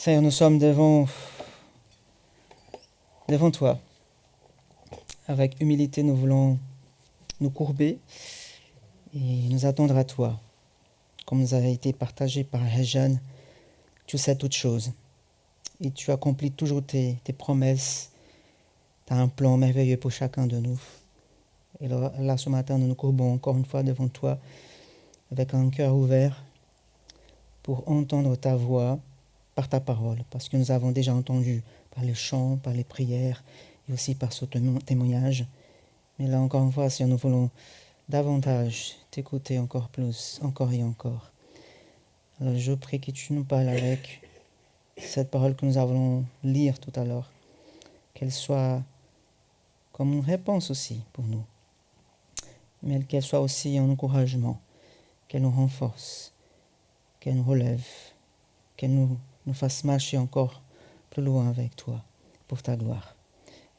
Seigneur, nous sommes devant toi. Avec humilité, nous voulons nous courber et nous attendre à toi. Comme nous a été partagé par Réjeanne, tu sais toutes choses. Et tu accomplis toujours tes promesses. Tu as un plan merveilleux pour chacun de nous. Et là, ce matin, nous nous courbons encore une fois devant toi avec un cœur ouvert pour entendre ta voix par ta parole. Parce que nous avons déjà entendu par les chants, par les prières et aussi par ce témoignage. Mais là, encore une fois, si nous voulons davantage t'écouter encore plus, encore et encore. Alors je prie que tu nous parles avec cette parole que nous allons lire tout à l'heure. Qu'elle soit comme une réponse aussi pour nous. Mais qu'elle soit aussi un encouragement, qu'elle nous renforce, qu'elle nous relève, qu'elle nous fasse marcher encore plus loin avec toi, pour ta gloire.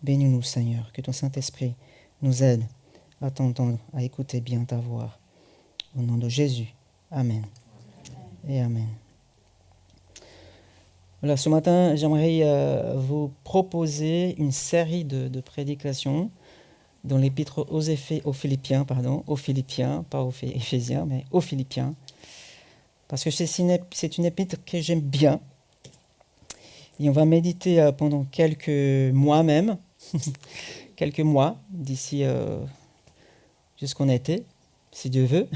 Bénis-nous, Seigneur, que ton Saint-Esprit nous aide à t'entendre, à écouter bien ta voix. Au nom de Jésus. Amen. Et Amen. Voilà, ce matin, j'aimerais vous proposer une série de prédications dans l'épître aux Philippiens, pas aux Éphésiens, mais aux Philippiens, parce que c'est une épître que j'aime bien. Et on va méditer pendant quelques mois même, quelques mois, d'ici jusqu'en été, si Dieu veut.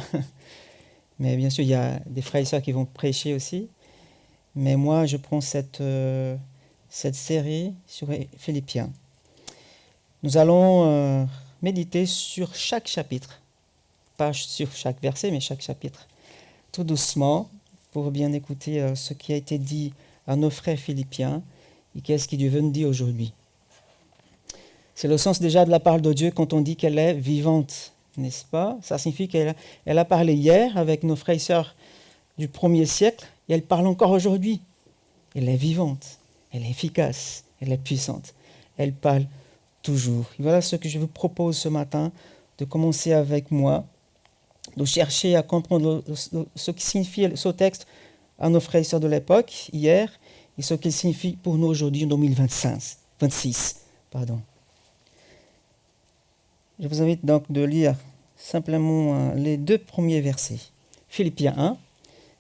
Mais bien sûr, il y a des frères et sœurs qui vont prêcher aussi. Mais moi, je prends cette série sur les Philippiens. Nous allons méditer sur chaque chapitre. Pas sur chaque verset, mais chaque chapitre. Tout doucement, pour bien écouter ce qui a été dit à nos frères philippiens et qu'est-ce qu'il veut nous dire aujourd'hui. C'est le sens déjà de la parole de Dieu quand on dit qu'elle est vivante, n'est-ce pas? Ça signifie qu'elle a parlé hier avec nos frères et sœurs du 1er siècle et elle parle encore aujourd'hui. Elle est vivante, elle est efficace, elle est puissante. Elle parle toujours. Et voilà ce que je vous propose ce matin, de commencer avec moi, de chercher à comprendre ce qui signifie ce texte à nos frères et sœurs de l'époque, hier, et ce qu'il signifie pour nous aujourd'hui en 2026. Je vous invite donc de lire simplement les 2 premiers versets. Philippiens 1,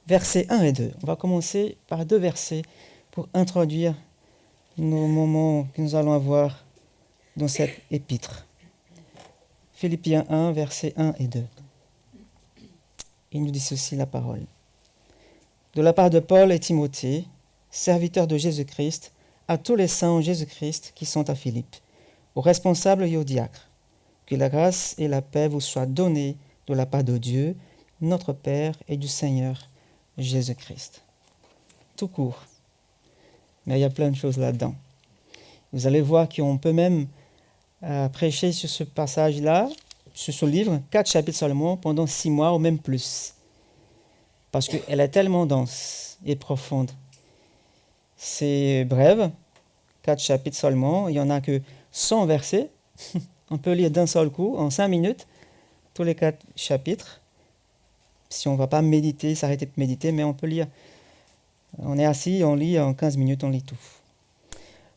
versets 1 et 2. On va commencer par 2 versets pour introduire nos moments que nous allons avoir dans cette épître. Philippiens 1, versets 1 et 2. Il nous dit ceci la parole. De la part de Paul et Timothée, serviteurs de Jésus-Christ, à tous les saints en Jésus-Christ qui sont à Philippe, aux responsables et aux diacres, que la grâce et la paix vous soient données de la part de Dieu, notre Père et du Seigneur Jésus-Christ. Tout court, mais il y a plein de choses là-dedans. Vous allez voir qu'on peut même prêcher sur ce passage-là, sur ce livre, 4 chapitres seulement, pendant 6 mois ou même plus. Parce qu'elle est tellement dense et profonde. C'est bref, 4 chapitres seulement, il n'y en a que 100 versets. On peut lire d'un seul coup, en 5 minutes, tous les 4 chapitres. Si on ne va pas méditer, s'arrêter de méditer, mais on peut lire. On est assis, on lit, en 15 minutes, on lit tout.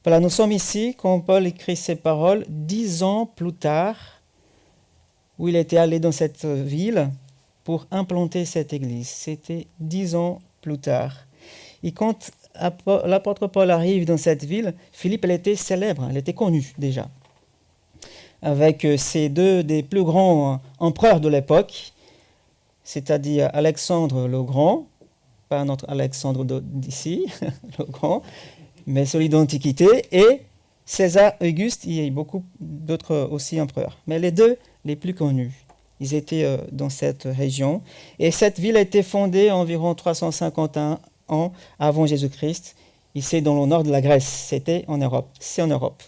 Voilà, nous sommes ici, quand Paul écrit ces paroles, 10 ans plus tard, où il était allé dans cette ville pour implanter cette église. C'était 10 ans plus tard. Et quand l'apôtre Paul arrive dans cette ville, Philippe, elle était célèbre, elle était connue déjà. Avec ces 2 des plus grands empereurs de l'époque, c'est-à-dire Alexandre le Grand, pas notre Alexandre d'ici, le Grand, mais celui d'Antiquité, et César Auguste, il y a beaucoup d'autres aussi empereurs. Mais les 2 les plus connus, ils étaient dans cette région. Et cette ville a été fondée environ 351 ans avant Jésus-Christ. Et c'est dans le nord de la Grèce, c'était en Europe. C'est en Europe.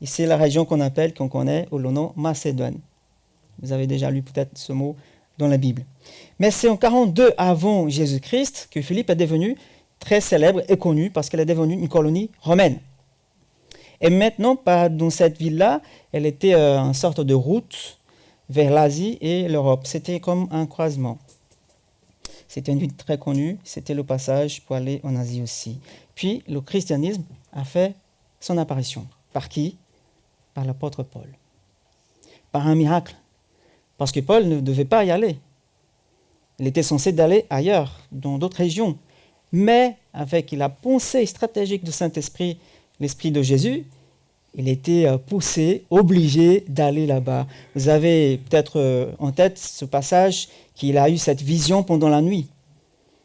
Et c'est la région qu'on connaît au nom Macédoine. Vous avez déjà lu peut-être ce mot dans la Bible. Mais c'est en 42 avant Jésus-Christ que Philippe est devenu très célèbre et connu parce qu'elle est devenue une colonie romaine. Et maintenant, dans cette ville-là, elle était une sorte de route vers l'Asie et l'Europe. C'était comme un croisement. C'était une ville très connue, c'était le passage pour aller en Asie aussi. Puis le christianisme a fait son apparition. Par qui? Par l'apôtre Paul. Par un miracle. Parce que Paul ne devait pas y aller. Il était censé d'aller ailleurs, dans d'autres régions. Mais avec la pensée stratégique du Saint-Esprit, l'Esprit de Jésus, il était poussé, obligé d'aller là-bas. Vous avez peut-être en tête ce passage qu'il a eu cette vision pendant la nuit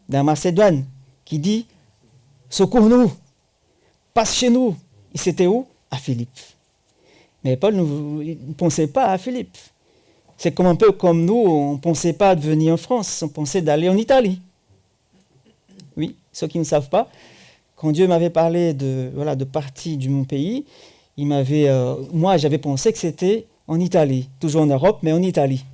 d'un Macédoine qui dit « Secours-nous, passe chez nous ». Et c'était où? À Philippe. Mais Paul ne pensait pas à Philippe. C'est comme un peu comme nous, on ne pensait pas de venir en France, on pensait d'aller en Italie. Oui, ceux qui ne savent pas, quand Dieu m'avait parlé de partie de mon pays, moi j'avais pensé que c'était en Italie, toujours en Europe, mais en Italie.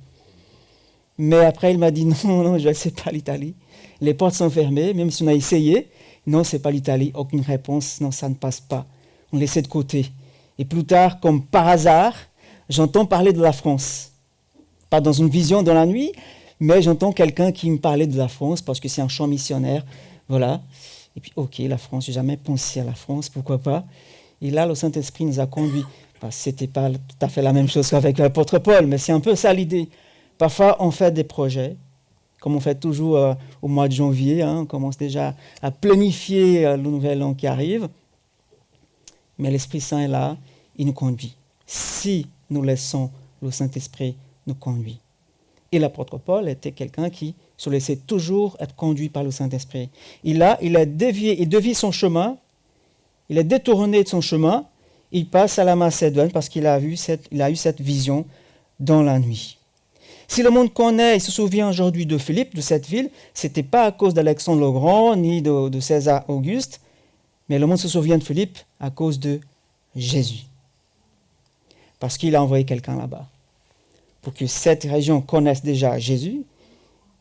Mais après il m'a dit non, je ne sais pas l'Italie. Les portes sont fermées, même si on a essayé. Non, ce n'est pas l'Italie, aucune réponse, non, ça ne passe pas. On laissait de côté. Et plus tard, comme par hasard, j'entends parler de la France. Pas dans une vision dans la nuit, mais j'entends quelqu'un qui me parlait de la France parce que c'est un chant missionnaire. Voilà. Et puis, ok, la France, je n'ai jamais pensé à la France, pourquoi pas. Et là, le Saint-Esprit nous a conduits. Ce n'était pas tout à fait la même chose qu'avec l'apôtre Paul, mais c'est un peu ça l'idée. Parfois, on fait des projets, comme on fait toujours au mois de janvier. On commence déjà à planifier le nouvel an qui arrive. Mais l'Esprit Saint est là, il nous conduit. Si nous laissons le Saint-Esprit nous conduire. Et l'apôtre Paul était quelqu'un qui se laissait toujours être conduit par le Saint-Esprit. Il a dévié son chemin, il est détourné de son chemin, il passe à la Macédoine parce qu'il a eu cette vision dans la nuit. Si le monde connaît et se souvient aujourd'hui de Philippe, de cette ville, ce n'était pas à cause d'Alexandre le Grand ni de César Auguste, mais le monde se souvient de Philippe à cause de Jésus. Parce qu'il a envoyé quelqu'un là-bas. Pour que cette région connaisse déjà Jésus,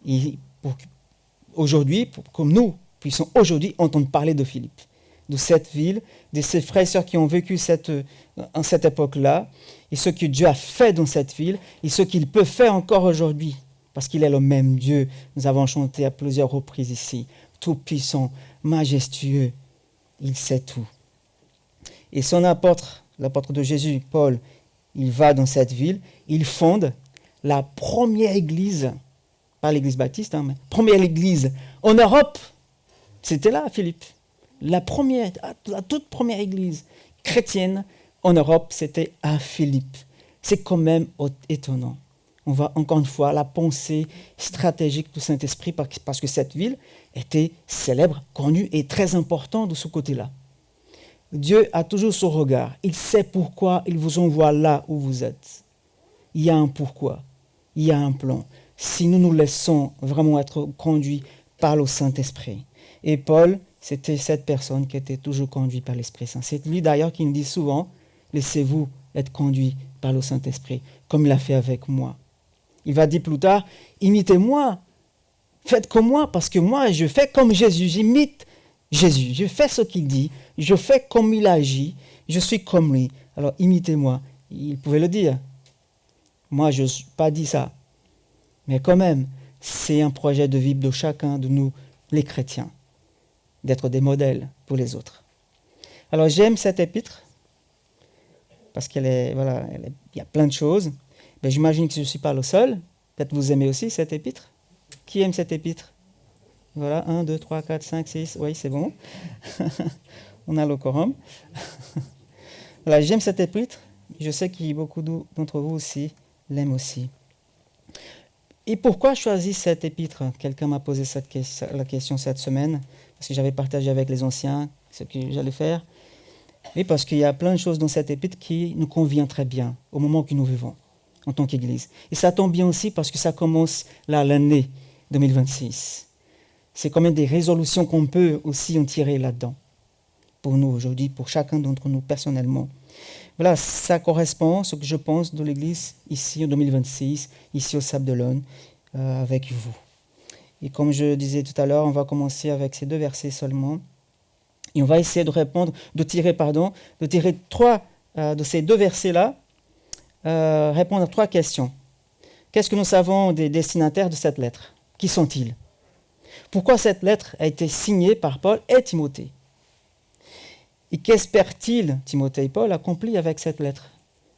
et pour que nous puissions aujourd'hui entendre parler de Philippe, de cette ville, de ces frères et sœurs qui ont vécu en cette époque-là, et ce que Dieu a fait dans cette ville, et ce qu'il peut faire encore aujourd'hui, parce qu'il est le même Dieu. Nous avons chanté à plusieurs reprises ici, tout-puissant, majestueux, il sait tout. Et son apôtre, l'apôtre de Jésus, Paul, il va dans cette ville, il fonde la première église, pas l'église baptiste, mais première église en Europe. C'était là, Philippe. La toute première église chrétienne en Europe, c'était à Philippe. C'est quand même étonnant. On voit encore une fois la pensée stratégique du Saint-Esprit parce que cette ville était célèbre, connue et très importante de ce côté-là. Dieu a toujours son regard. Il sait pourquoi il vous envoie là où vous êtes. Il y a un pourquoi. Il y a un plan. Si nous nous laissons vraiment être conduits par le Saint-Esprit. Et Paul, c'était cette personne qui était toujours conduite par l'Esprit Saint. C'est lui d'ailleurs qui nous dit souvent, laissez-vous être conduits par le Saint-Esprit, comme il a fait avec moi. Il va dire plus tard, imitez-moi, faites comme moi, parce que moi je fais comme Jésus, j'imite Jésus, je fais ce qu'il dit, je fais comme il agit, je suis comme lui. Alors imitez-moi. Il pouvait le dire. Moi, je n'ai pas dit ça. Mais quand même, c'est un projet de vie de chacun de nous, les chrétiens, d'être des modèles pour les autres. Alors j'aime cette épître, parce il y a plein de choses. Mais j'imagine que je ne suis pas le seul. Peut-être vous aimez aussi cette épître. Qui aime cette épître? Voilà, 1, 2, 3, 4, 5, 6, oui, c'est bon. On a le quorum. Voilà, j'aime cette épître. Je sais que beaucoup d'entre vous aussi l'aiment aussi. Et pourquoi choisir cette épître? Quelqu'un m'a posé la question cette semaine, parce que j'avais partagé avec les anciens ce que j'allais faire. Et parce qu'il y a plein de choses dans cette épître qui nous convient très bien au moment que nous vivons en tant qu'Église. Et ça tombe bien aussi parce que ça commence là, l'année 2026. C'est quand même des résolutions qu'on peut aussi en tirer là-dedans. Pour nous aujourd'hui, pour chacun d'entre nous personnellement. Voilà, ça correspond à ce que je pense de l'Église ici en 2026, ici au Sable d'Olonne, avec vous. Et comme je disais tout à l'heure, on va commencer avec ces 2 versets seulement. Et on va essayer de tirer 3 de ces 2 versets-là, répondre à 3 questions. Qu'est-ce que nous savons des destinataires de cette lettre? Qui sont-ils? Pourquoi cette lettre a été signée par Paul et Timothée? Et qu'espère-t-il, Timothée et Paul, accompli avec cette lettre?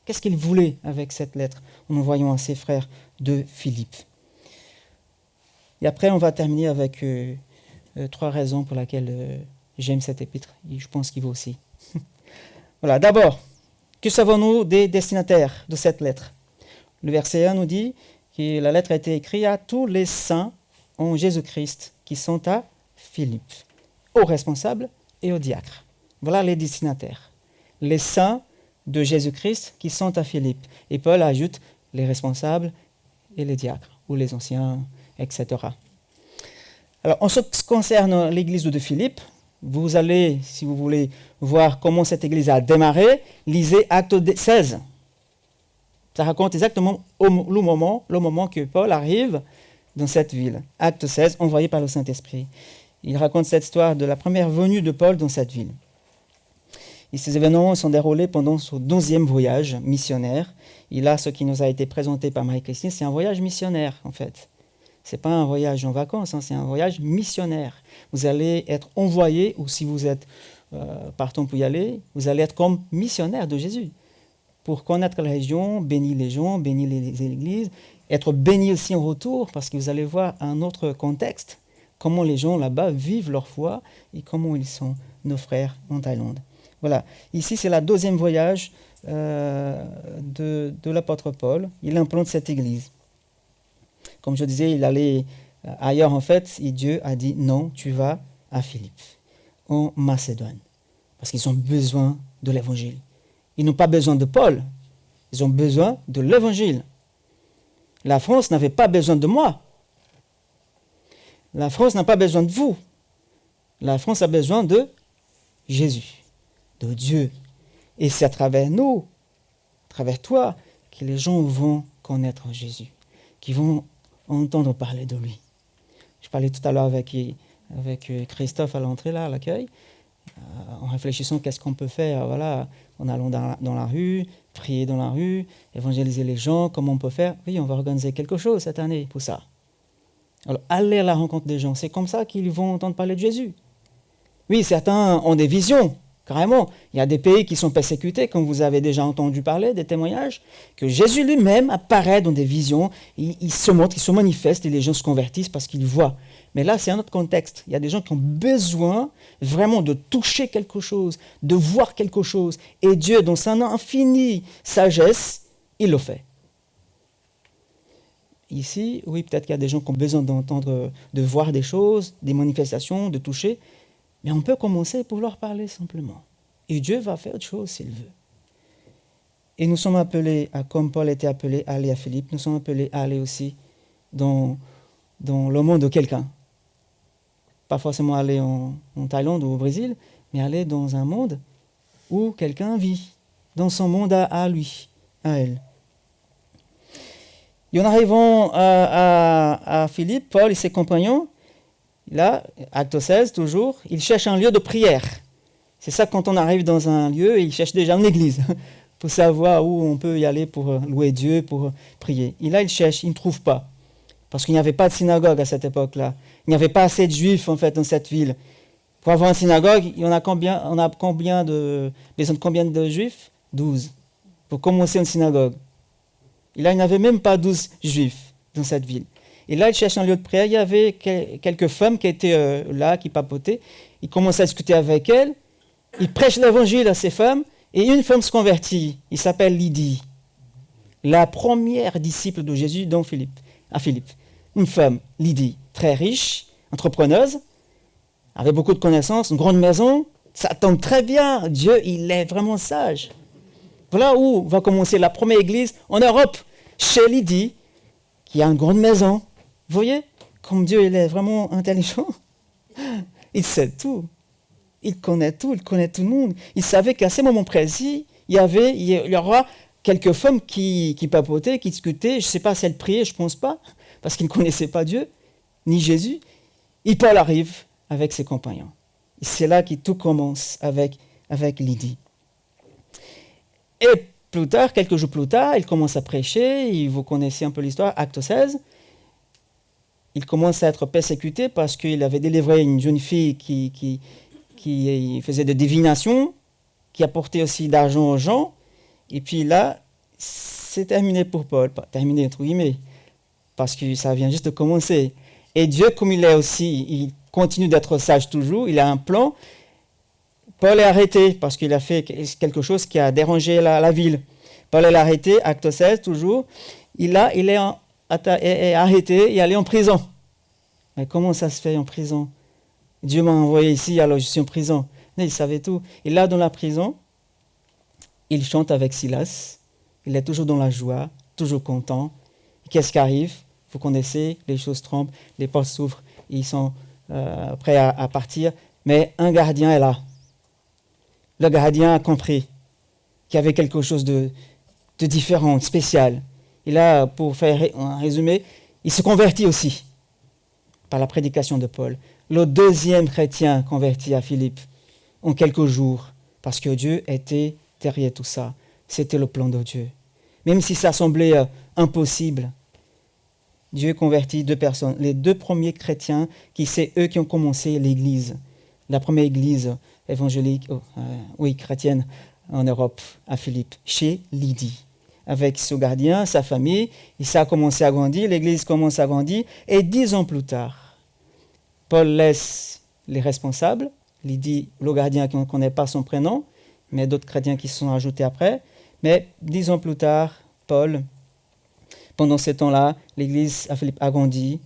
Qu'est-ce qu'il voulait avec cette lettre en envoyant à ses frères de Philippe? Et après, on va terminer avec 3 raisons pour lesquelles j'aime cet épître. Et je pense qu'il vaut aussi. Voilà, d'abord, que savons-nous des destinataires de cette lettre? Le verset 1 nous dit que la lettre a été écrite à tous les saints en Jésus-Christ qui sont à Philippe, aux responsables et aux diacres. Voilà les destinataires. Les saints de Jésus-Christ qui sont à Philippe. Et Paul ajoute les responsables et les diacres, ou les anciens, etc. Alors, en ce qui concerne l'église de Philippe, vous allez, si vous voulez, voir comment cette église a démarré. Lisez Acte 16. Ça raconte exactement le moment que Paul arrive dans cette ville. Acte 16, envoyé par le Saint-Esprit. Il raconte cette histoire de la première venue de Paul dans cette ville. Et ces événements sont déroulés pendant son 12e voyage missionnaire. Et là, ce qui nous a été présenté par Marie-Christine, c'est un voyage missionnaire, en fait. Ce n'est pas un voyage en vacances, c'est un voyage missionnaire. Vous allez être envoyé, ou si vous êtes partant pour y aller, vous allez être comme missionnaire de Jésus. Pour connaître la région, bénir les gens, bénir les églises, être béni aussi en retour, parce que vous allez voir un autre contexte, comment les gens là-bas vivent leur foi et comment ils sont nos frères en Thaïlande. Voilà, ici c'est le 2e voyage de l'apôtre Paul. Il implante cette église. Comme je disais, il allait ailleurs en fait, et Dieu a dit non, tu vas à Philippe, en Macédoine, parce qu'ils ont besoin de l'évangile. Ils n'ont pas besoin de Paul, ils ont besoin de l'évangile. La France n'avait pas besoin de moi. La France n'a pas besoin de vous. La France a besoin de Jésus, de Dieu. Et c'est à travers nous, à travers toi, que les gens vont connaître Jésus, qui vont entendre parler de lui. Je parlais tout à l'heure avec Christophe à l'entrée, là, à l'accueil, en réfléchissant qu'est-ce qu'on peut faire, voilà, en allant dans la rue, prier dans la rue, évangéliser les gens, comment on peut faire. Oui, on va organiser quelque chose cette année pour ça. Alors, aller à la rencontre des gens, c'est comme ça qu'ils vont entendre parler de Jésus. Oui, certains ont des visions, carrément. Il y a des pays qui sont persécutés, comme vous avez déjà entendu parler, des témoignages, que Jésus lui-même apparaît dans des visions, il se montre, il se manifeste et les gens se convertissent parce qu'ils voient. Mais là, c'est un autre contexte. Il y a des gens qui ont besoin vraiment de toucher quelque chose, de voir quelque chose. Et Dieu, dans son infinie sagesse, il le fait. Ici, oui, peut-être qu'il y a des gens qui ont besoin d'entendre, de voir des choses, des manifestations, de toucher. Mais on peut commencer pour leur parler simplement. Et Dieu va faire autre chose s'il veut. Et nous sommes appelés, comme Paul était appelé à aller à Philippe, nous sommes appelés à aller aussi dans le monde de quelqu'un. Pas forcément aller en Thaïlande ou au Brésil, mais aller dans un monde où quelqu'un vit, dans son monde à lui, à elle. Et en arrivant à Philippe, Paul et ses compagnons, là, acte 16 toujours, ils cherchent un lieu de prière. C'est ça quand on arrive dans un lieu, ils cherchent déjà une église, pour savoir où on peut y aller pour louer Dieu, pour prier. Et là, ils cherchent, ils ne trouvent pas. Parce qu'il n'y avait pas de synagogue à cette époque-là. Il n'y avait pas assez de juifs, en fait, dans cette ville. Pour avoir une synagogue, on a besoin de combien de juifs? 12. Pour commencer une synagogue. Et là, il n'y avait même pas 12 juifs dans cette ville. Et là, ils cherchent un lieu de prière. Il y avait quelques femmes qui étaient là, qui papotaient. Ils commencent à discuter avec elles. Ils prêchent l'évangile à ces femmes. Et une femme se convertit. Il s'appelle Lydie. La première disciple de Jésus à Philippe. Une femme, Lydie, très riche, entrepreneuse, avec beaucoup de connaissances, une grande maison. Ça tombe très bien. Dieu, il est vraiment sage. Voilà où va commencer la première église en Europe, chez Lydie, qui a une grande maison. Vous voyez, comme Dieu, il est vraiment intelligent. Il sait tout. Il connaît tout le monde. Il savait qu'à ce moment précis, il y aura quelques femmes qui papotaient, qui discutaient. Je ne sais pas si elles priaient, je ne pense pas, parce qu'ils ne connaissaient pas Dieu, ni Jésus. Et Paul arrive avec ses compagnons. Et c'est là que tout commence avec Lydie. Et plus tard, quelques jours plus tard, il commence à prêcher, et vous connaissez un peu l'histoire, acte 16. il commence à être persécuté parce qu'il avait délivré une jeune fille qui faisait des divinations, qui apportait aussi d'argent aux gens. Et puis là, c'est terminé pour Paul. Pas terminé entre guillemets, parce que ça vient juste de commencer. Et Dieu, comme il est aussi, il continue d'être sage toujours, il a un plan. Paul est arrêté parce qu'il a fait quelque chose qui a dérangé la ville. Paul est arrêté, acte 16 toujours. Il est arrêté et allé en prison. Mais comment ça se fait en prison? Dieu m'a envoyé ici, alors je suis en prison. Mais il savait tout. Et là, dans la prison, il chante avec Silas. Il est toujours dans la joie, toujours content. Qu'est-ce qui arrive? Vous connaissez, les choses tremblent, les portes s'ouvrent, ils sont prêts à partir. Mais un gardien est là. Le gardien a compris qu'il y avait quelque chose de différent, de spécial. Et là, pour faire un résumé, il se convertit aussi par la prédication de Paul. Le deuxième chrétien converti à Philippe en quelques jours, parce que Dieu était derrière tout ça. C'était le plan de Dieu. Même si ça semblait impossible, Dieu convertit 2 personnes. Les 2 premiers chrétiens, c'est eux qui ont commencé l'Église. La première Église évangélique, chrétienne en Europe, à Philippe, chez Lydie. Avec ce gardien, sa famille, et ça a commencé à grandir, l'Église commence à grandir, et 10 ans plus tard, Paul laisse les responsables, Lydie, le gardien qui ne connaît pas son prénom, mais d'autres chrétiens qui se sont ajoutés après, mais 10 ans plus tard, Paul, pendant ce temps-là, l'Église à Philippe a grandi,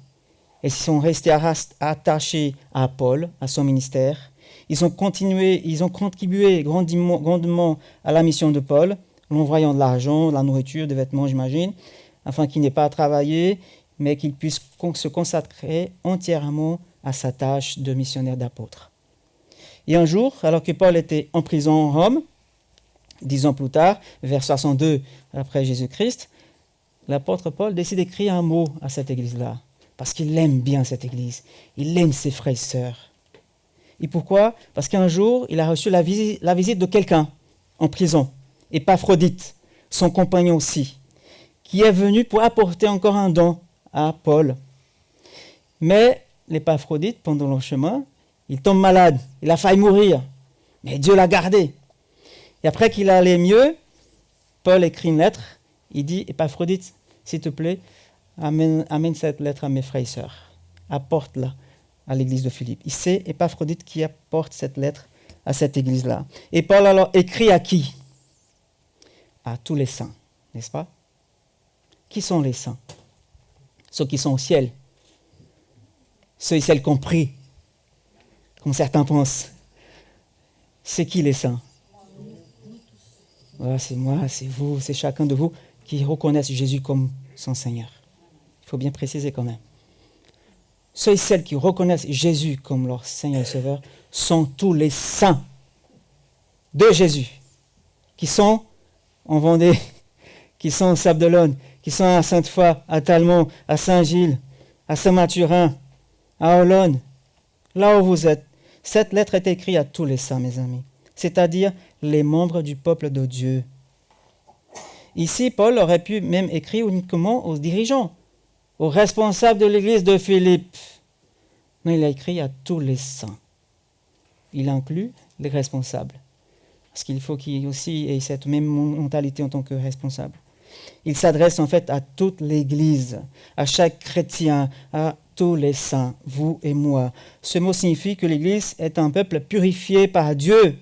et ils sont restés attachés à Paul, à son ministère. Ils ont contribué grandement à la mission de Paul, en envoyant de l'argent, de la nourriture, des vêtements, j'imagine, afin qu'il n'ait pas à travailler, mais qu'il puisse se consacrer entièrement à sa tâche de missionnaire d'apôtre. Et un jour, alors que Paul était en prison en Rome, 10 ans plus tard, vers 62 après Jésus-Christ, l'apôtre Paul décide d'écrire un mot à cette église-là, parce qu'il aime bien cette église, il aime ses frères et sœurs. Et pourquoi? Parce qu'un jour, il a reçu la visite de quelqu'un en prison, Épaphrodite, son compagnon aussi, qui est venu pour apporter encore un don à Paul. Mais l'Épaphrodite, pendant le chemin, il tombe malade, il a failli mourir, mais Dieu l'a gardé. Et après qu'il allait mieux, Paul écrit une lettre, il dit, Épaphrodite, s'il te plaît, amène cette lettre à mes frères et sœurs, apporte-la à l'église de Philippe. Et c'est Épaphrodite qui apporte cette lettre à cette église-là. Et Paul alors écrit à qui? À tous les saints, n'est-ce pas? Qui sont les saints? Ceux qui sont au ciel. Ceux et celles qui ont pris, comme certains pensent. C'est qui les saints? Voilà, c'est moi, c'est vous, c'est chacun de vous qui reconnaissent Jésus comme son Seigneur. Il faut bien préciser quand même. Ceux et celles qui reconnaissent Jésus comme leur Seigneur et Sauveur sont tous les saints de Jésus, qui sont en Vendée, qui sont au Sable d'Olonne, qui sont à Sainte-Foy, à Talmont, à Saint-Gilles, à Saint-Mathurin, à Olonne, là où vous êtes. Cette lettre est écrite à tous les saints, mes amis, c'est-à-dire les membres du peuple de Dieu. Ici, Paul aurait pu même écrire uniquement aux dirigeants, aux responsables de l'église de Philippe. Non, il a écrit à tous les saints. Il inclut les responsables. Parce qu'il faut qu'il aussi ait cette même mentalité en tant que responsable. Il s'adresse en fait à toute l'église, à chaque chrétien, à tous les saints, vous et moi. Ce mot signifie que l'église est un peuple purifié par Dieu.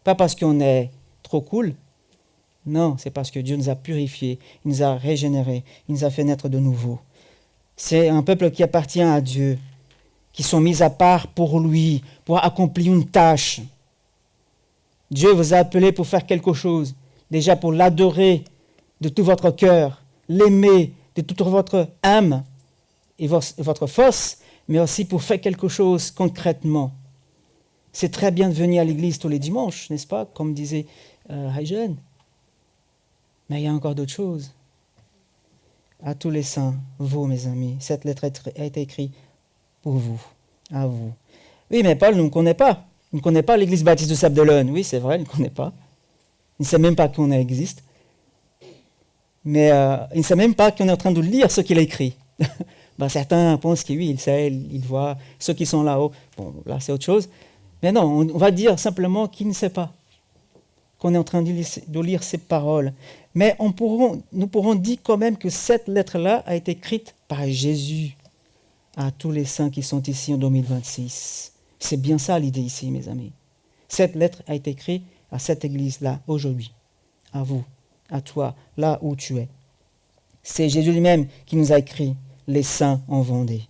Pas parce qu'on est trop cool. Non, c'est parce que Dieu nous a purifiés, il nous a régénérés, il nous a fait naître de nouveau. C'est un peuple qui appartient à Dieu, qui sont mis à part pour lui, pour accomplir une tâche. Dieu vous a appelé pour faire quelque chose, déjà pour l'adorer de tout votre cœur, l'aimer de toute votre âme et votre force, mais aussi pour faire quelque chose concrètement. C'est très bien de venir à l'église tous les dimanches, n'est-ce pas, comme disait Hayden. Mais il y a encore d'autres choses. À tous les saints, vous, mes amis, cette lettre a été écrite pour vous, à vous. Oui, mais Paul ne connaît pas. Il ne connaît pas l'église baptiste de Sable d'Olonne. Oui, c'est vrai, il ne connaît pas. Il ne sait même pas qu'on existe. Mais il ne sait même pas qu'on est en train de lire ce qu'il a écrit. Ben, certains pensent que oui, il sait, il voit. Ceux qui sont là-haut, bon, là c'est autre chose. Mais non, on va dire simplement qu'il ne sait pas, qu'on est en train de lire ces paroles. Mais nous pourrons dire quand même que cette lettre-là a été écrite par Jésus à tous les saints qui sont ici en 2026. C'est bien ça l'idée ici, mes amis. Cette lettre a été écrite à cette église-là, aujourd'hui, à vous, à toi, là où tu es. C'est Jésus lui-même qui nous a écrit les saints en Vendée.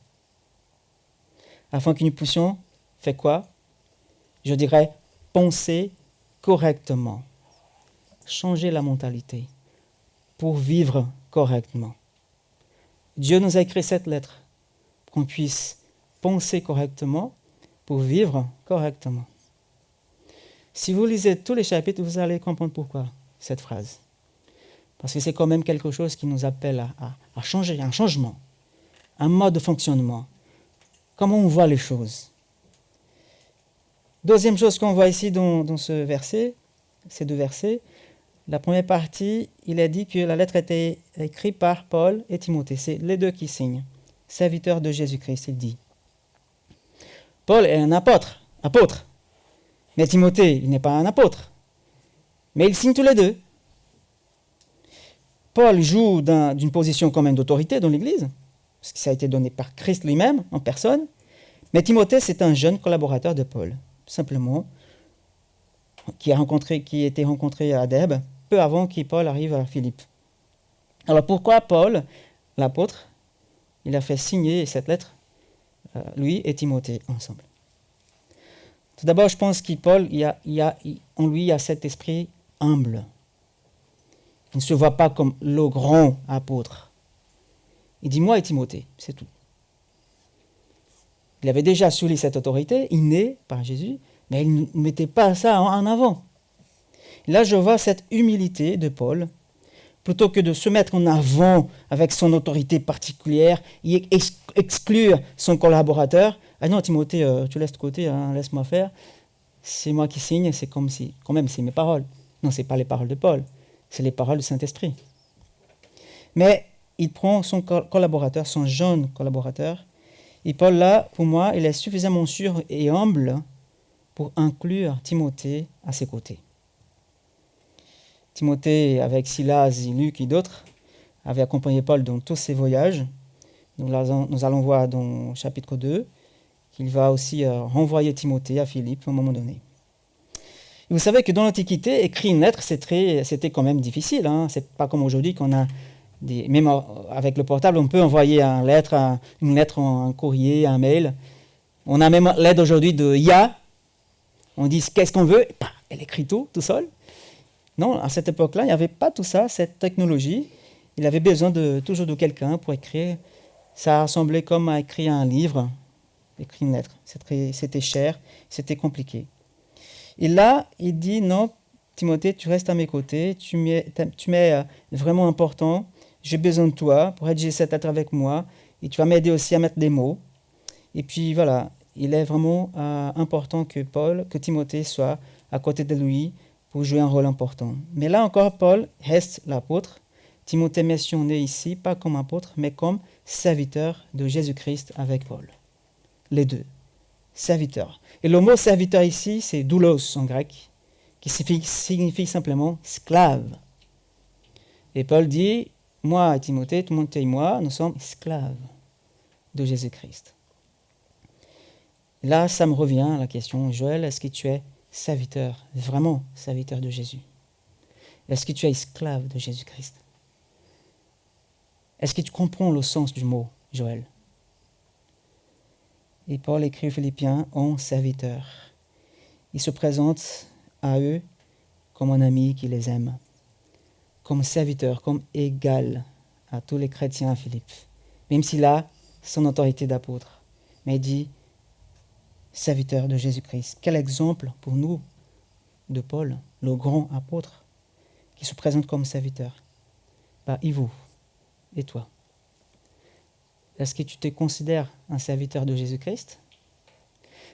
Afin que nous puissions faire quoi? Je dirais penser correctement, changer la mentalité pour vivre correctement. Dieu nous a écrit cette lettre pour qu'on puisse penser correctement pour vivre correctement. Si vous lisez tous les chapitres, vous allez comprendre pourquoi cette phrase. Parce que c'est quand même quelque chose qui nous appelle à changer, un changement, un mode de fonctionnement, comment on voit les choses. Deuxième chose qu'on voit ici dans ce verset, ces deux versets, la première partie, il a dit que la lettre était écrite par Paul et Timothée. C'est les deux qui signent. Serviteurs de Jésus-Christ, il dit. Paul est un apôtre. Mais Timothée, il n'est pas un apôtre. Mais ils signent tous les deux. Paul joue d'une position quand même d'autorité dans l'Église, parce que ça a été donné par Christ lui-même, en personne. Mais Timothée, c'est un jeune collaborateur de Paul, simplement, qui a été rencontré à Dèbe, peu avant que Paul arrive à Philippe. Alors pourquoi Paul, l'apôtre, il a fait signer cette lettre, lui et Timothée, ensemble? Tout d'abord, je pense que Paul, en lui, il y a cet esprit humble. Il ne se voit pas comme le grand apôtre. Il dit moi et Timothée, c'est tout. Il avait déjà sous lui cette autorité, innée par Jésus, mais il ne mettait pas ça en avant. Et là, je vois cette humilité de Paul, plutôt que de se mettre en avant avec son autorité particulière et exclure son collaborateur. Ah non, Timothée, tu laisses de côté, hein, laisse-moi faire. C'est moi qui signe, c'est comme si, quand même, c'est mes paroles. Non, ce n'est pas les paroles de Paul, c'est les paroles du Saint-Esprit. Mais il prend son collaborateur, son jeune collaborateur, et Paul, là, pour moi, il est suffisamment sûr et humble pour inclure Timothée à ses côtés. Timothée, avec Silas, Luc et d'autres, avait accompagné Paul dans tous ses voyages. Nous allons voir dans chapitre 2 qu'il va aussi renvoyer Timothée à Philippe à un moment donné. Et vous savez que dans l'Antiquité, écrire une lettre, c'était quand même difficile. Hein. C'est pas comme aujourd'hui qu'on a même avec le portable, on peut envoyer une lettre, un courrier, un mail. On a même l'aide aujourd'hui de IA. On dit qu'est-ce qu'on veut, et elle écrit tout seul. Non, à cette époque-là, il n'y avait pas tout ça, cette technologie. Il avait besoin toujours de quelqu'un pour écrire. Ça ressemblait comme à écrire un livre, écrire une lettre. C'était cher, c'était compliqué. Et là, il dit non, Timothée, tu restes à mes côtés, tu m'es vraiment important. J'ai besoin de toi pour rédiger cette lettre avec moi. Et tu vas m'aider aussi à mettre des mots. Et puis voilà, il est vraiment important que Timothée soit à côté de lui pour jouer un rôle important. Mais là encore, Paul reste l'apôtre. Timothée mentionné ici, pas comme apôtre, mais comme serviteur de Jésus-Christ avec Paul. Les deux, serviteur. Et le mot serviteur ici, c'est doulos en grec, qui signifie simplement esclave. Et Paul dit, moi et Timothée et moi, nous sommes esclaves de Jésus-Christ. Là, ça me revient à la question, Joël, est-ce que tu es serviteur, vraiment serviteur de Jésus? Est-ce que tu es esclave de Jésus-Christ? Est-ce que tu comprends le sens du mot, Joël? Et Paul écrit aux Philippiens en serviteur. Il se présente à eux comme un ami qui les aime, comme serviteur, comme égal à tous les chrétiens à Philippe, même s'il a son autorité d'apôtre. Mais il dit serviteur de Jésus-Christ. Quel exemple pour nous de Paul, le grand apôtre, qui se présente comme serviteur. Et vous, et toi? Est-ce que tu te considères un serviteur de Jésus-Christ?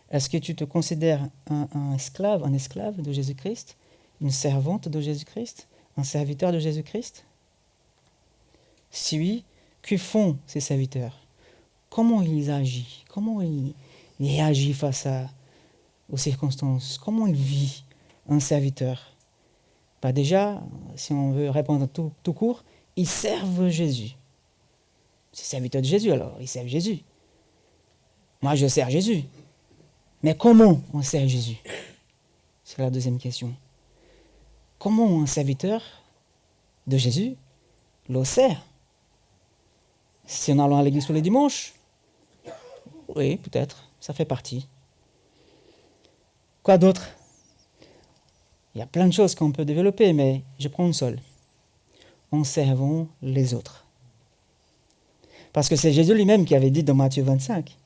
Est-ce que tu te considères un esclave de Jésus-Christ? Une servante de Jésus-Christ? Un serviteur de Jésus-Christ? Si oui, que font ces serviteurs? comment il agit, comment il réagit aux circonstances, comment il vit un serviteur. Déjà, si on veut répondre tout court, ils servent Jésus. C'est serviteur de Jésus, alors ils servent Jésus. Moi, je sers Jésus. Mais comment on sert Jésus? C'est la deuxième question. Comment un serviteur de Jésus le sert? Si on allant à l'église tous les dimanches? Oui, peut-être, ça fait partie. Quoi d'autre? Il y a plein de choses qu'on peut développer, mais je prends une seule. En servant les autres. Parce que c'est Jésus lui-même qui avait dit dans Matthieu 25.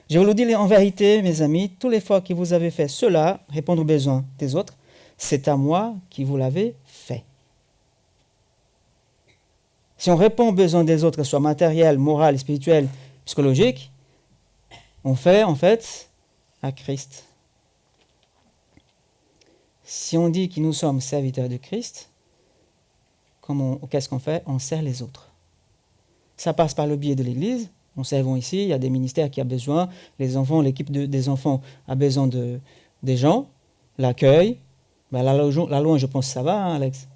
Je vous le dis en vérité, mes amis, toutes les fois que vous avez fait cela, répondre aux besoins des autres, c'est à moi qui vous l'avez fait. Si on répond aux besoins des autres, que ce soit matériel, moral, spirituel, psychologique, on fait en fait à Christ. Si on dit que nous sommes serviteurs de Christ, qu'est-ce qu'on fait? On sert les autres. Ça passe par le biais de l'Église. Nous servons ici, il y a des ministères qui ont besoin, les enfants, l'équipe des enfants a besoin des gens, l'accueil. La louange, je pense que ça va, hein, Alex.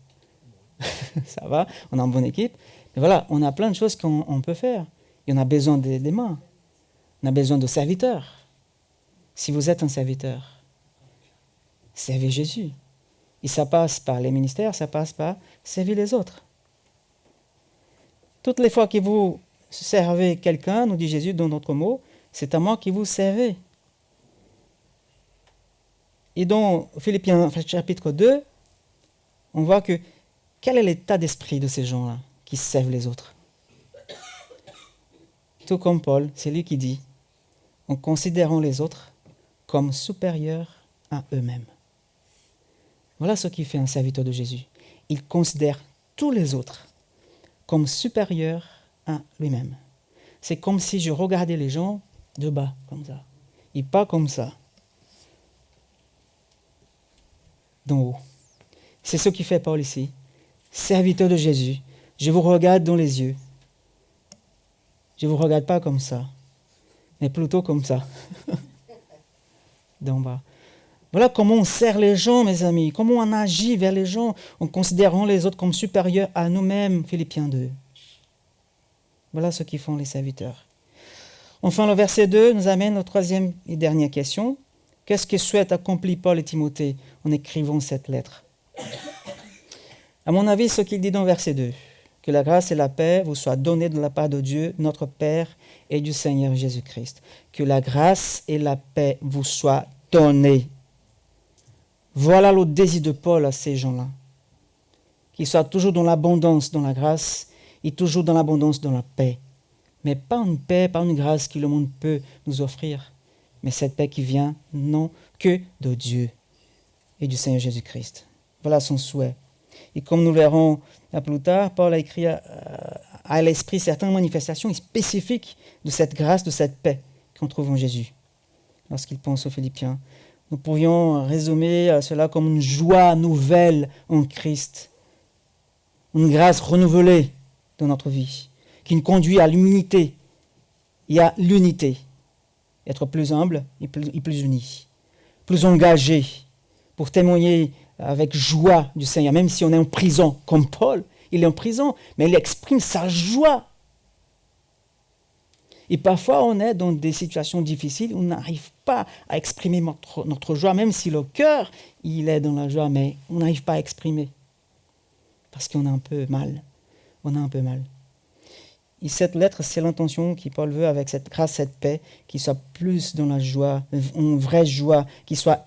Ça va, on a une bonne équipe. Mais voilà, on a plein de choses qu'on peut faire. Et on a besoin des mains. On a besoin de serviteurs. Si vous êtes un serviteur, servez Jésus. Et ça passe par les ministères, ça passe par servir les autres. Toutes les fois que vous servez quelqu'un, nous dit Jésus dans notre mot, c'est à moi que vous servez. Et dans Philippiens chapitre 2, on voit que quel est l'état d'esprit de ces gens-là qui servent les autres? Tout comme Paul, c'est lui qui dit, en considérant les autres comme supérieurs à eux-mêmes. Voilà ce qui fait un serviteur de Jésus. Il considère tous les autres comme supérieurs à lui-même. C'est comme si je regardais les gens de bas, comme ça, et pas comme ça, d'en haut. C'est ce qui fait Paul ici. Serviteur de Jésus, je vous regarde dans les yeux. Je ne vous regarde pas comme ça, mais plutôt comme ça, d'en bas. Voilà comment on sert les gens, mes amis, comment on agit vers les gens en considérant les autres comme supérieurs à nous-mêmes, Philippiens 2. Voilà ce qu'ils font les serviteurs. Enfin, le verset 2 nous amène aux troisième et dernière question. Qu'est-ce que souhaitent accomplir Paul et Timothée en écrivant cette lettre? À mon avis, ce qu'il dit dans verset 2, que la grâce et la paix vous soient données de la part de Dieu, notre Père, et du Seigneur Jésus-Christ. Que la grâce et la paix vous soient données. Voilà le désir de Paul à ces gens-là. Qu'ils soient toujours dans l'abondance, dans la grâce, et toujours dans l'abondance, dans la paix. Mais pas une paix, pas une grâce que le monde peut nous offrir, mais cette paix qui vient non que de Dieu et du Seigneur Jésus-Christ. Voilà son souhait. Et comme nous verrons plus tard, Paul a écrit à l'esprit certaines manifestations spécifiques de cette grâce, de cette paix qu'on trouve en Jésus. Lorsqu'il pense aux Philippiens, nous pourrions résumer cela comme une joie nouvelle en Christ, une grâce renouvelée dans notre vie, qui nous conduit à l'humilité et à l'unité. Être plus humble et plus unis, plus engagés pour témoigner avec joie du Seigneur, même si on est en prison, comme Paul, il est en prison, mais il exprime sa joie. Et parfois, on est dans des situations difficiles, on n'arrive pas à exprimer notre joie, même si le cœur, il est dans la joie, mais on n'arrive pas à exprimer, parce qu'on a un peu mal. On a un peu mal. Et cette lettre, c'est l'intention que Paul veut avec cette grâce, cette paix, qui soit plus dans la joie, une vraie joie, qui soit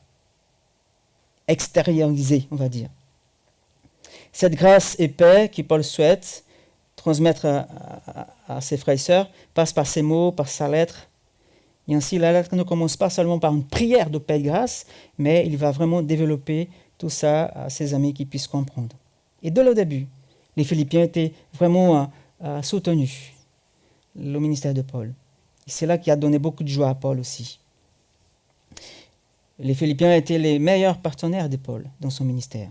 extériorisée, on va dire. Cette grâce et paix que Paul souhaite transmettre à ses frères et sœurs passe par ses mots, par sa lettre. Et ainsi, la lettre ne commence pas seulement par une prière de paix et grâce, mais il va vraiment développer tout ça à ses amis qui puissent comprendre. Et dès le début, les Philippiens étaient vraiment soutenu le ministère de Paul. Et c'est là qui a donné beaucoup de joie à Paul aussi. Les Philippiens étaient les meilleurs partenaires de Paul dans son ministère.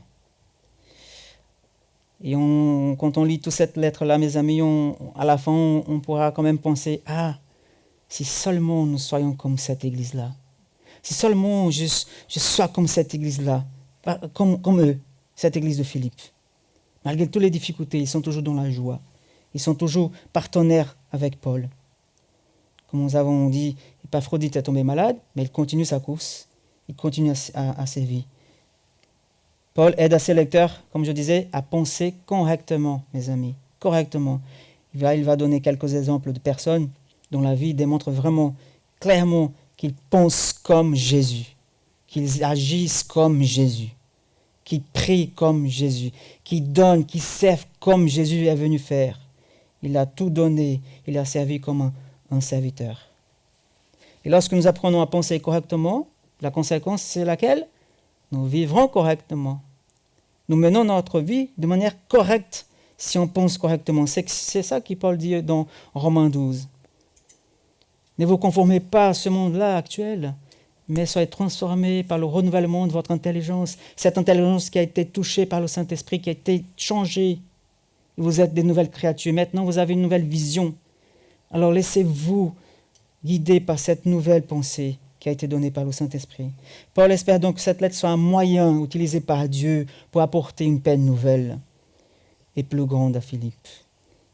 Et quand on lit toute cette lettre-là, mes amis, à la fin, on pourra quand même penser, Si seulement nous soyons comme cette Église-là. Si seulement je sois comme cette Église-là, comme eux, cette Église de Philippe. Malgré toutes les difficultés, ils sont toujours dans la joie. Ils sont toujours partenaires avec Paul. Comme nous avons dit, Épaphrodite est tombé malade, mais il continue sa course. Il continue à sévir. Paul aide à ses lecteurs, comme je disais, à penser correctement, mes amis. Correctement. Il va donner quelques exemples de personnes dont la vie démontre vraiment, clairement, qu'ils pensent comme Jésus, qu'ils agissent comme Jésus, qu'ils prient comme Jésus, qu'ils donnent, qu'ils servent comme Jésus est venu faire. Il a tout donné, il a servi comme un serviteur. Et lorsque nous apprenons à penser correctement, la conséquence, c'est laquelle? Nous vivrons correctement. Nous menons notre vie de manière correcte si on pense correctement. C'est ça que Paul dit dans Romains 12. Ne vous conformez pas à ce monde-là actuel, mais soyez transformés par le renouvellement de votre intelligence. Cette intelligence qui a été touchée par le Saint-Esprit, qui a été changée. Vous êtes des nouvelles créatures. Maintenant, vous avez une nouvelle vision. Alors laissez-vous guider par cette nouvelle pensée qui a été donnée par le Saint-Esprit. Paul espère donc que cette lettre soit un moyen utilisé par Dieu pour apporter une paix nouvelle et plus grande à Philippe.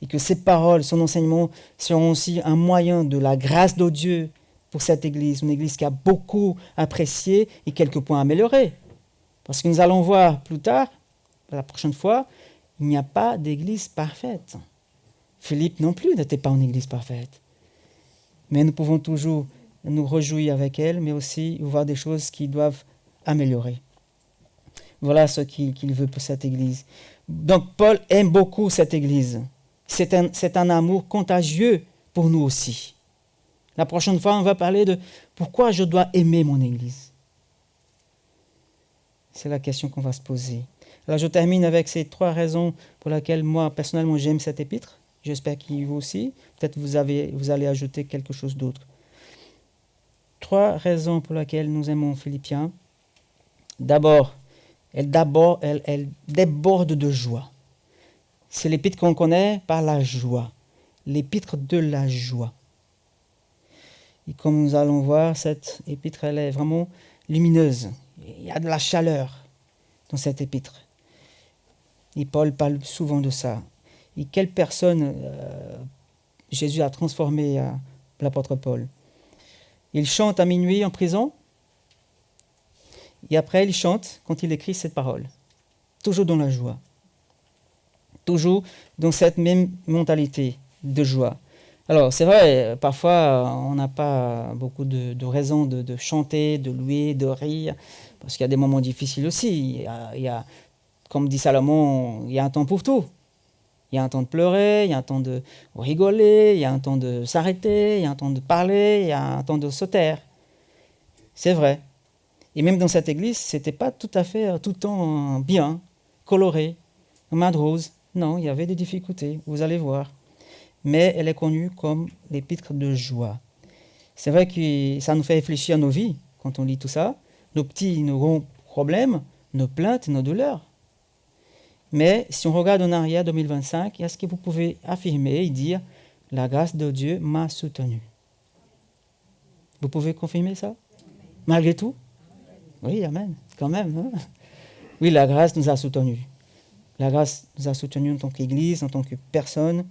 Et que ses paroles, son enseignement seront aussi un moyen de la grâce de Dieu pour cette Église. Une Église qui a beaucoup apprécié et quelques points améliorés. Parce que nous allons voir plus tard, la prochaine fois, il n'y a pas d'Église parfaite. Philippe non plus n'était pas une Église parfaite. Mais nous pouvons toujours nous réjouir avec elle, mais aussi voir des choses qui doivent améliorer. Voilà ce qu'il veut pour cette Église. Donc Paul aime beaucoup cette Église. C'est un amour contagieux pour nous aussi. La prochaine fois, on va parler de pourquoi je dois aimer mon Église. C'est la question qu'on va se poser. Alors je termine avec ces 3 raisons pour lesquelles moi, personnellement, j'aime cette épître. J'espère qu'il vous aussi. Peut-être vous allez ajouter quelque chose d'autre. 3 raisons pour lesquelles nous aimons Philippiens. D'abord, elle déborde de joie. C'est l'épître qu'on connaît par la joie. L'épître de la joie. Et comme nous allons voir, cette épître, elle est vraiment lumineuse. Il y a de la chaleur dans cette épître. Et Paul parle souvent de ça. Et quelle personne Jésus a transformé l'apôtre Paul. Il chante à minuit en prison. Et après, il chante quand il écrit cette parole. Toujours dans la joie. Toujours dans cette même mentalité de joie. Alors, c'est vrai, parfois, on n'a pas beaucoup de raisons de chanter, de louer, de rire, parce qu'il y a des moments difficiles aussi. Il y a, comme dit Salomon, il y a un temps pour tout. Il y a un temps de pleurer, il y a un temps de rigoler, il y a un temps de s'arrêter, il y a un temps de parler, il y a un temps de se taire. C'est vrai. Et même dans cette église, ce n'était pas tout à fait tout le temps bien, coloré, main de rose. Non, il y avait des difficultés, vous allez voir. Mais elle est connue comme l'épître de joie. C'est vrai que ça nous fait réfléchir à nos vies quand on lit tout ça, nos petits, nos grands problèmes, nos plaintes, nos douleurs. Mais si on regarde en arrière 2025, est-ce que vous pouvez affirmer et dire « La grâce de Dieu m'a soutenu ». Vous pouvez confirmer ça? Malgré tout? Oui, amen, quand même. Hein? Oui, la grâce nous a soutenus. La grâce nous a soutenus en tant qu'Église, en tant que personne.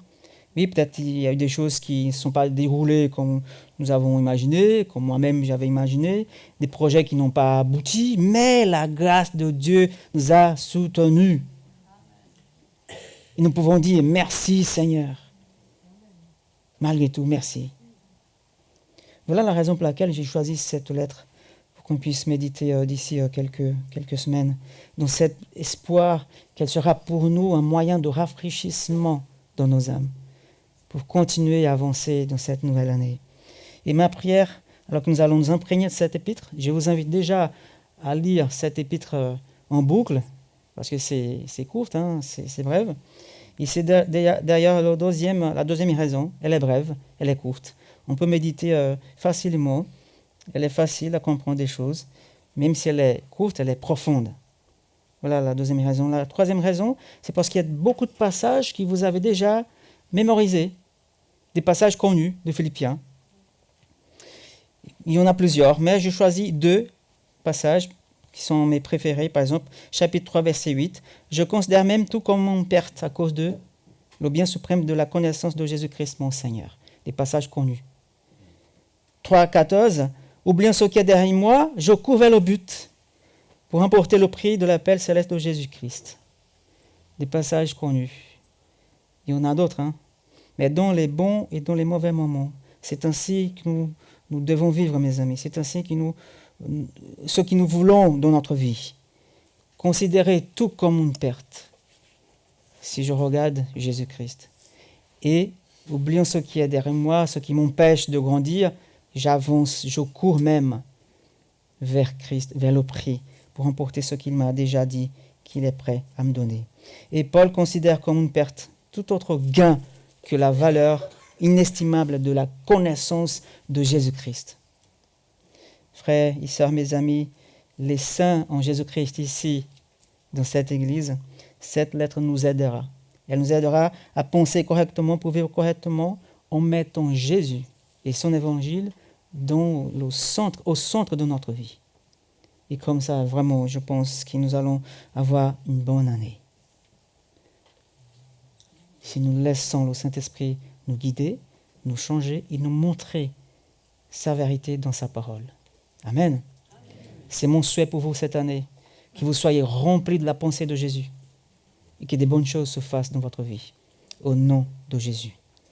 Oui, peut-être il y a eu des choses qui ne sont pas déroulées comme nous avons imaginé, comme moi-même j'avais imaginé, des projets qui n'ont pas abouti, mais la grâce de Dieu nous a soutenus. Et nous pouvons dire merci Seigneur. Malgré tout, merci. Voilà la raison pour laquelle j'ai choisi cette lettre, pour qu'on puisse méditer d'ici quelques semaines, dans cet espoir qu'elle sera pour nous un moyen de rafraîchissement dans nos âmes, pour continuer à avancer dans cette nouvelle année. Et ma prière, alors que nous allons nous imprégner de cette épître, je vous invite déjà à lire cette épître en boucle, parce que c'est courte, hein, c'est brève. Et c'est d'ailleurs la deuxième raison, elle est brève, elle est courte. On peut méditer facilement, elle est facile à comprendre des choses, même si elle est courte, elle est profonde. Voilà la deuxième raison. La troisième raison, c'est parce qu'il y a beaucoup de passages que vous avez déjà mémorisés, des passages connus de Philippiens. Il y en a plusieurs, mais je choisis 2 passages qui sont mes préférés. Par exemple, chapitre 3, verset 8. Je considère même tout comme une perte à cause de le bien suprême de la connaissance de Jésus-Christ, mon Seigneur. Des passages connus. 3, 14. Oubliant ce qui est derrière moi, je cours vers le but pour emporter le prix de l'appel céleste de Jésus-Christ. Des passages connus. Il y en a d'autres, hein? Mais dans les bons et dans les mauvais moments. C'est ainsi que nous devons vivre, mes amis. C'est ainsi que ce que nous voulons dans notre vie. Considérer tout comme une perte. Si je regarde Jésus-Christ. Et, oubliant ce qui est derrière moi, ce qui m'empêche de grandir, j'avance, je cours même vers Christ, vers le prix, pour emporter ce qu'il m'a déjà dit qu'il est prêt à me donner. Et Paul considère comme une perte tout autre gain que la valeur inestimable de la connaissance de Jésus-Christ. Frères et sœurs, mes amis, les saints en Jésus-Christ ici, dans cette église, cette lettre nous aidera. Elle nous aidera à penser correctement, pour vivre correctement, en mettant Jésus et son évangile au centre de notre vie. Et comme ça, vraiment, je pense que nous allons avoir une bonne année. Si nous laissons le Saint-Esprit nous guider, nous changer et nous montrer sa vérité dans sa parole. Amen. C'est mon souhait pour vous cette année, que vous soyez remplis de la pensée de Jésus et que des bonnes choses se fassent dans votre vie. Au nom de Jésus.